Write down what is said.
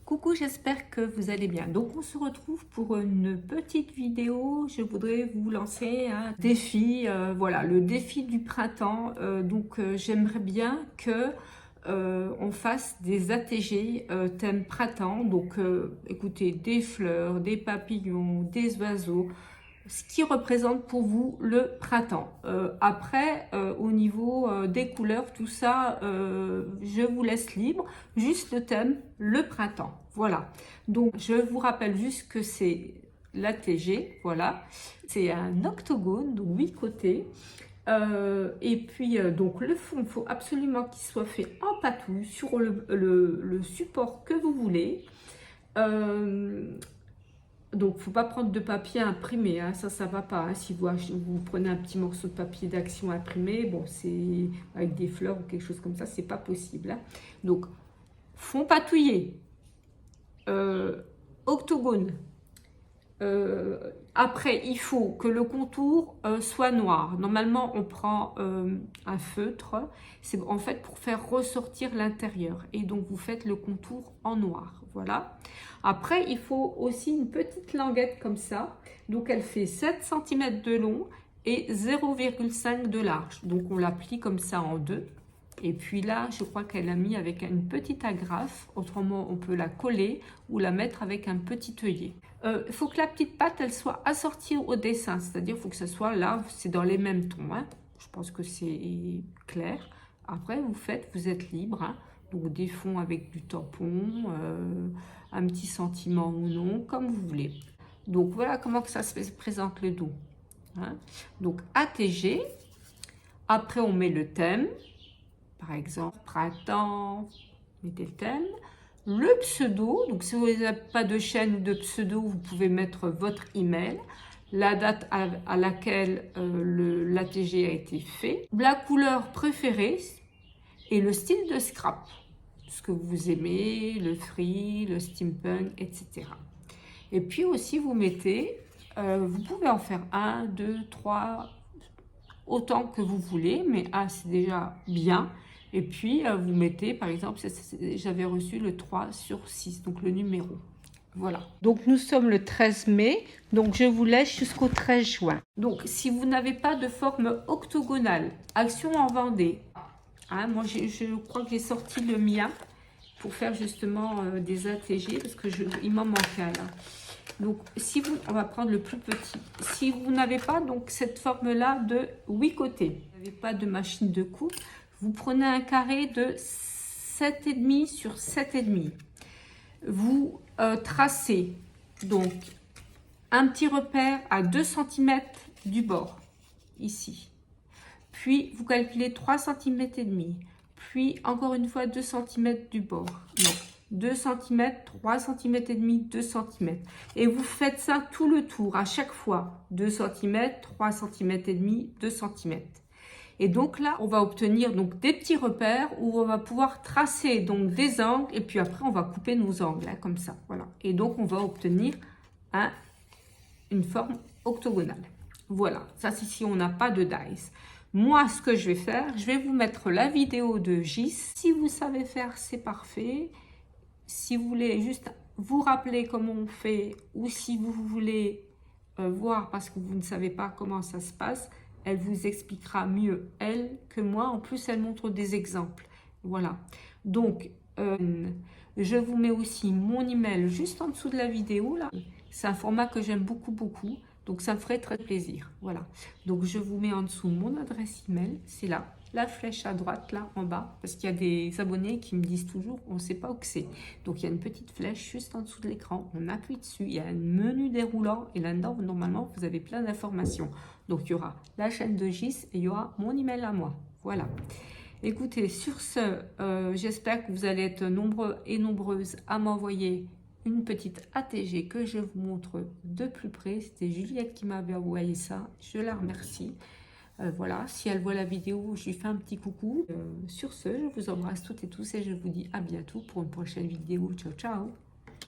Coucou, j'espère que vous allez bien. Donc on se retrouve pour une petite vidéo. Je voudrais vous lancer un défi, voilà, le défi du printemps. J'aimerais bien que on fasse des ATG thème printemps. Écoutez, des fleurs, des papillons, des oiseaux, ce qui représente pour vous le printemps. Au niveau des couleurs, tout ça, je vous laisse libre. Juste le thème, le printemps. Voilà. Donc, je vous rappelle juste que c'est l'ATG. Voilà. C'est un octogone, donc 8 côtés. Donc le fond, il faut absolument qu'il soit fait en patouille sur le support que vous voulez. Donc, il ne faut pas prendre de papier imprimé, hein, ça va pas. Hein. Si vous prenez un petit morceau de papier d'action imprimé, bon, c'est avec des fleurs ou quelque chose comme ça, c'est pas possible. Hein. Donc, fond patouillé, octogone. Après, il faut que le contour soit noir. Normalement, on prend un feutre. C'est en fait pour faire ressortir l'intérieur. Et donc, vous faites le contour en noir. Voilà. Après, il faut aussi une petite languette comme ça. Donc, elle fait 7 cm de long et 0,5 de large. Donc, on la plie comme ça en deux. Et puis là, je crois qu'elle a mis avec une petite agrafe. Autrement, on peut la coller ou la mettre avec un petit œillet. Il faut que la petite pâte, elle soit assortie au dessin. C'est-à-dire, il faut que ce soit là, c'est dans les mêmes tons. Hein. Je pense que c'est clair. Après, vous êtes libre. Hein. Donc, des fonds avec du tampon, un petit sentiment ou non, comme vous voulez. Donc, voilà comment que ça se présente le dos. Hein. Donc, ATG. Après, on met le thème. Par exemple, printemps, mettez le thème. Le pseudo, donc si vous n'avez pas de chaîne ou de pseudo, vous pouvez mettre votre email, la date à laquelle l'ATG a été fait, la couleur préférée et le style de scrap, ce que vous aimez, le free, le steampunk, etc. Et puis aussi, vous mettez, vous pouvez en faire 1, 2, 3, autant que vous voulez, mais c'est déjà bien. Et puis, vous mettez, par exemple, j'avais reçu le 3/6, donc le numéro. Voilà. Donc, nous sommes le 13 mai, donc je vous laisse jusqu'au 13 juin. Donc, si vous n'avez pas de forme octogonale, Action en Vendée. Hein, moi, je crois que j'ai sorti le mien pour faire justement des ATG, parce qu'il m'en manque un là. Donc, on va prendre le plus petit. Si vous n'avez pas donc cette forme-là de 8 côtés, vous n'avez pas de machine de coupe, vous prenez un carré de 7,5 sur 7,5. Vous tracez donc un petit repère à 2 cm du bord, ici. Puis, vous calculez 3 cm et demi. Puis, encore une fois, 2 cm du bord. Donc, 2 cm, 3 cm et demi, 2 cm. Et vous faites ça tout le tour, à chaque fois. 2 cm, 3 cm et demi, 2 cm. Et donc là, on va obtenir donc des petits repères où on va pouvoir tracer donc des angles. Et puis après, on va couper nos angles, hein, comme ça. Voilà. Et donc, on va obtenir une forme octogonale. Voilà. Ça, c'est si on n'a pas de dies. Moi, ce que je vais faire, je vais vous mettre la vidéo de Gis. Si vous savez faire, c'est parfait. Si vous voulez juste vous rappeler comment on fait, ou si vous voulez voir parce que vous ne savez pas comment ça se passe, elle vous expliquera mieux, elle, que moi. En plus, elle montre des exemples. Voilà. Donc, je vous mets aussi mon email juste en dessous de la vidéo. Là. C'est un format que j'aime beaucoup, beaucoup. Donc, ça me ferait très plaisir. Voilà. Donc, je vous mets en dessous mon adresse email. C'est là. La flèche à droite, là, en bas. Parce qu'il y a des abonnés qui me disent toujours, on ne sait pas où que c'est. Donc, il y a une petite flèche juste en dessous de l'écran. On appuie dessus. Il y a un menu déroulant. Et là-dedans, normalement, vous avez plein d'informations. Donc, il y aura la chaîne de Gis et il y aura mon email à moi. Voilà. Écoutez, sur ce, j'espère que vous allez être nombreux et nombreuses à m'envoyer une petite ATG que je vous montre de plus près. C'était Juliette qui m'avait envoyé ça. Je la remercie. Voilà, si elle voit la vidéo, je lui fais un petit coucou. Sur ce, je vous embrasse toutes et tous et je vous dis à bientôt pour une prochaine vidéo. Ciao, ciao!